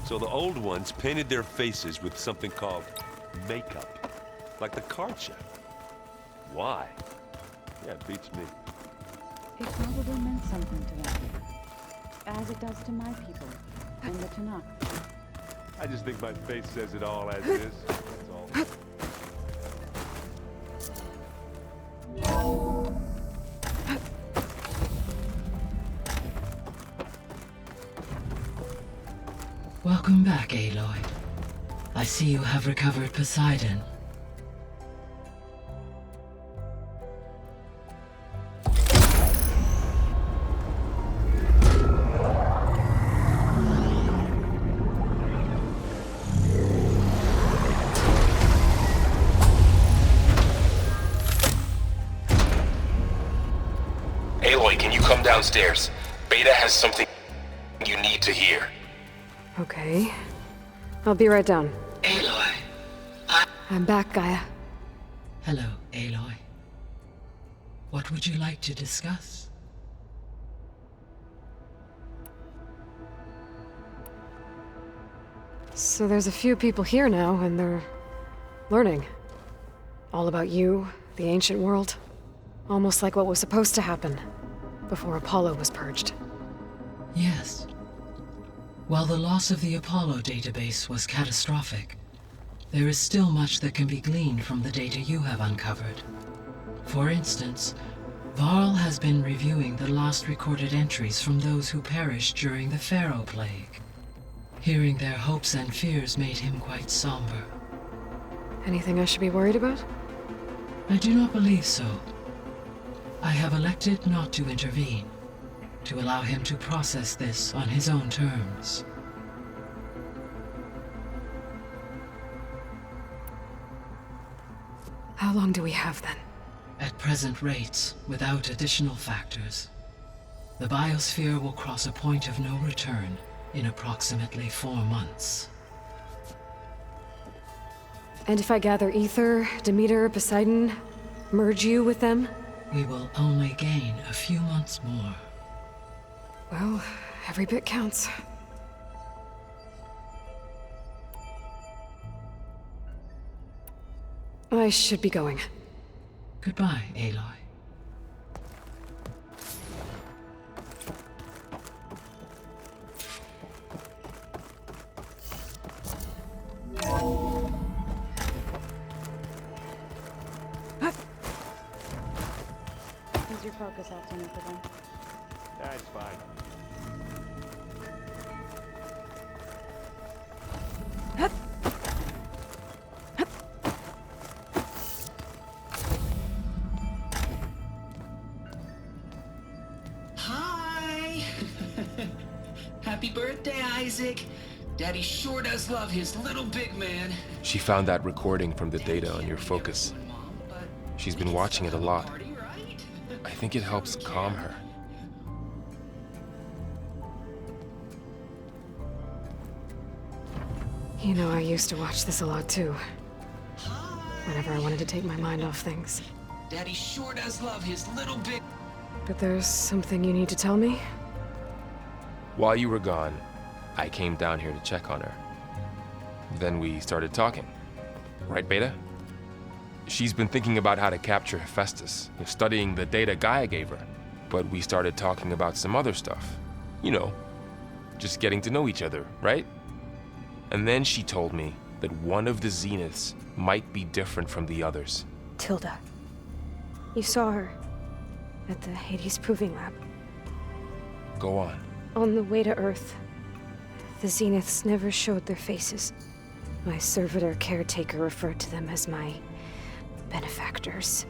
So the old ones painted their faces with something called makeup. Like the card chef. Why? Yeah, it beats me. It probably meant something to them. As it does to my people, and the Tanakh. I just think my face says it all as it is. That's all. Welcome back, Aloy. I see you have recovered Poseidon. Aloy, can you come downstairs? Beta has something you need to hear. Okay. I'll be right down. Aloy. I'm back, Gaia. Hello, Aloy. What would you like to discuss? So there's a few people here now, and they're learning. All about you, the ancient world. Almost like what was supposed to happen before Apollo was purged. Yes. While the loss of the Apollo database was catastrophic, there is still much that can be gleaned from the data you have uncovered. For instance, Varl has been reviewing the last recorded entries from those who perished during the Pharaoh Plague. Hearing their hopes and fears made him quite somber. Anything I should be worried about? I do not believe so. I have elected not to intervene, to allow him to process this on his own terms. How long do we have then? At present rates, without additional factors, the biosphere will cross a point of no return in approximately 4 months. And if I gather Ether, Demeter, Poseidon, merge you with them? We will only gain a few months more. Well, every bit counts. I should be going. Goodbye, Aloy. Is your focus off enough for them? That's fine. Hi! Happy birthday, Isaac. Daddy sure does love his little big man. She found that recording from the data on your focus. She's been watching it a lot. I think it helps calm her. You know, I used to watch this a lot too. Whenever I wanted to take my mind off things. Daddy sure does love his little big... But there's something you need to tell me? While you were gone, I came down here to check on her. Then we started talking. Right, Beta? She's been thinking about how to capture Hephaestus, studying the data Gaia gave her. But we started talking about some other stuff. You know, just getting to know each other, right? And then she told me that one of the Zeniths might be different from the others. Tilda. You saw her at the Hades Proving Lab. Go on. On the way to Earth, the Zeniths never showed their faces. My servitor caretaker referred to them as my benefactors,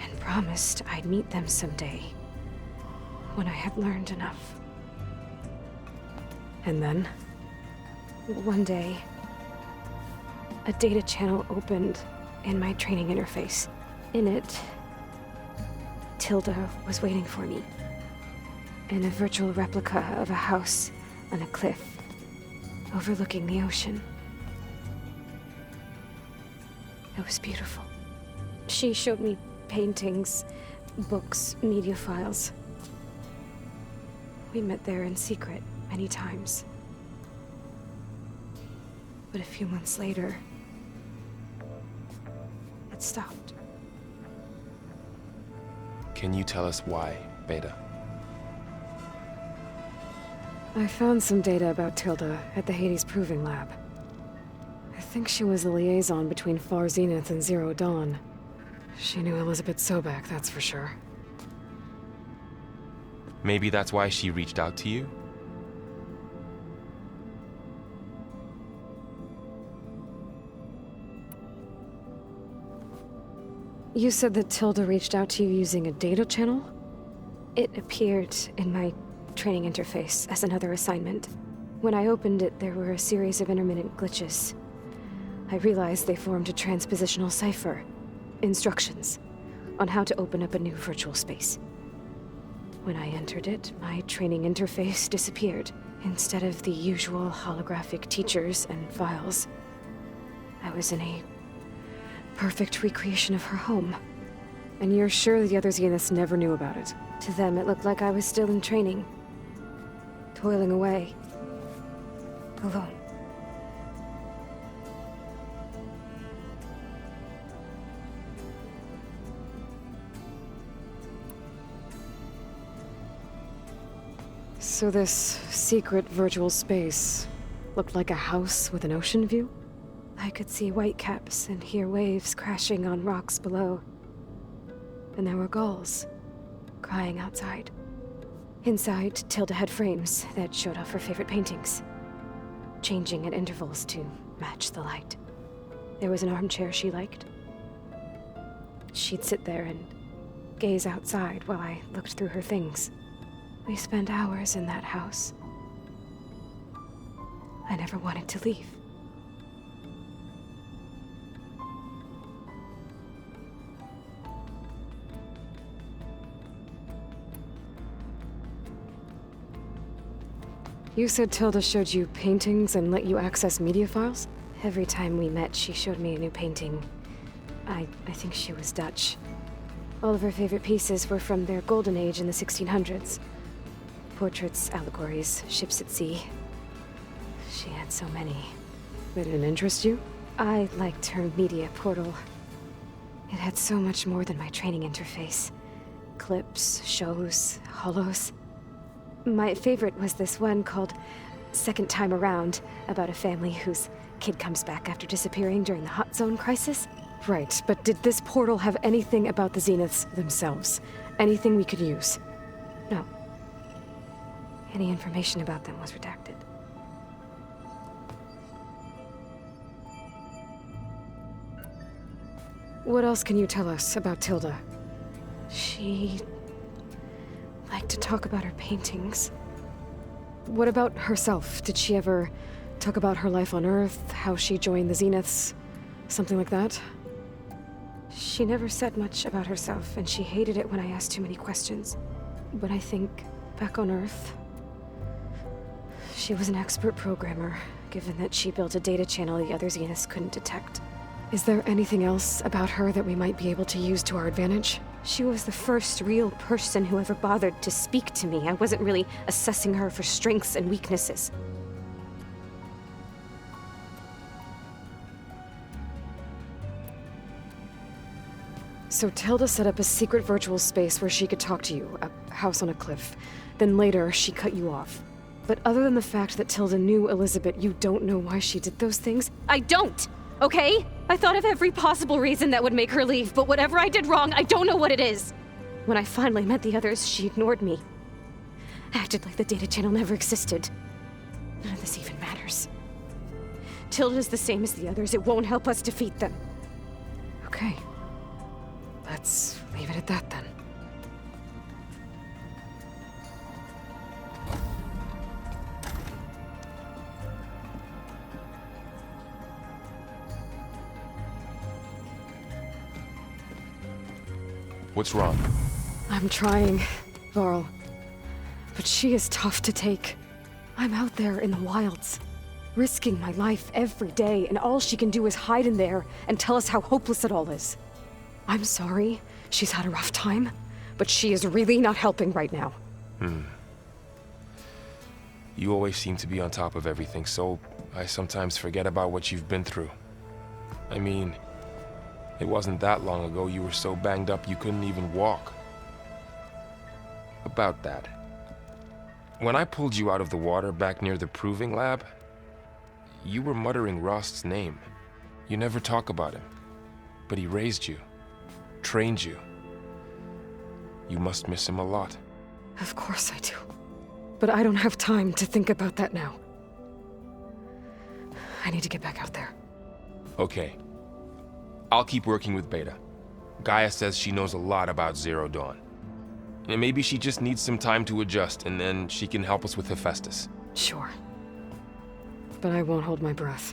and promised I'd meet them someday, when I had learned enough. And then, one day, a data channel opened in my training interface. In it, Tilda was waiting for me, in a virtual replica of a house on a cliff. overlooking the ocean. It was beautiful. She showed me paintings, books, media files. We met there in secret many times. But a few months later, it stopped. Can you tell us why, Beta? I found some data about Tilda at the Hades Proving Lab. I think she was the liaison between Far Zenith and Zero Dawn. She knew Elizabeth Sobek, that's for sure. Maybe that's why she reached out to you? You said that Tilda reached out to you using a data channel? It appeared in my training interface as another assignment. When I opened it, there were a series of intermittent glitches. I realized they formed a transpositional cipher. Instructions on how to open up a new virtual space. When I entered it, my training interface disappeared. Instead of the usual holographic teachers and files, I was in a perfect recreation of her home. And you're sure the other Zeniths never knew about it? To them, it looked like I was still in training. Toiling away. Alone. So this secret virtual space looked like a house with an ocean view? I could see whitecaps and hear waves crashing on rocks below. And there were gulls crying outside. Inside, Tilda had frames that showed off her favorite paintings, changing at intervals to match the light. There was an armchair she liked. She'd sit there and gaze outside while I looked through her things. We spent hours in that house. I never wanted to leave. You said Tilda showed you paintings and let you access media files? Every time we met, she showed me a new painting. I think she was Dutch. All of her favorite pieces were from their golden age in the 1600s. Portraits, allegories, ships at sea. She had so many. They didn't interest you? I liked her media portal. It had so much more than my training interface. Clips, shows, holos. My favorite was this one called Second Time Around, about a family whose kid comes back after disappearing during the Hot Zone crisis. Right, but did this portal have anything about the Zeniths themselves? Anything we could use? No. Any information about them was redacted. What else can you tell us about Tilda? She liked to talk about her paintings. What about herself? Did she ever talk about her life on Earth, how she joined the Zeniths, something like that? She never said much about herself, and she hated it when I asked too many questions. But I think, back on Earth, she was an expert programmer, given that she built a data channel the other Zeniths couldn't detect. Is there anything else about her that we might be able to use to our advantage? She was the first real person who ever bothered to speak to me. I wasn't really assessing her for strengths and weaknesses. So Tilda set up a secret virtual space where she could talk to you, a house on a cliff. Then later, she cut you off. But other than the fact that Tilda knew Elizabeth, you don't know why she did those things? I don't! Okay? I thought of every possible reason that would make her leave, but whatever I did wrong, I don't know what it is. When I finally met the others, she ignored me. Acted like the data channel never existed. None of this even matters. Tilda's the same as the others. It won't help us defeat them. Okay. Let's leave it at that then. What's wrong? I'm trying, Varl. But she is tough to take. I'm out there in the wilds. risking my life every day, and all she can do is hide in there and tell us how hopeless it all is. I'm sorry she's had a rough time, but she is really not helping right now. You always seem to be on top of everything, so I sometimes forget about what you've been through. I mean, it wasn't that long ago you were so banged up you couldn't even walk. About that. When I pulled you out of the water back near the proving lab, you were muttering Rost's name. You never talk about him, but he raised you, trained you. You must miss him a lot. Of course I do. But I don't have time to think about that now. I need to get back out there. Okay. I'll keep working with Beta. Gaia says she knows a lot about Zero Dawn. And maybe she just needs some time to adjust, and then she can help us with Hephaestus. Sure. But I won't hold my breath.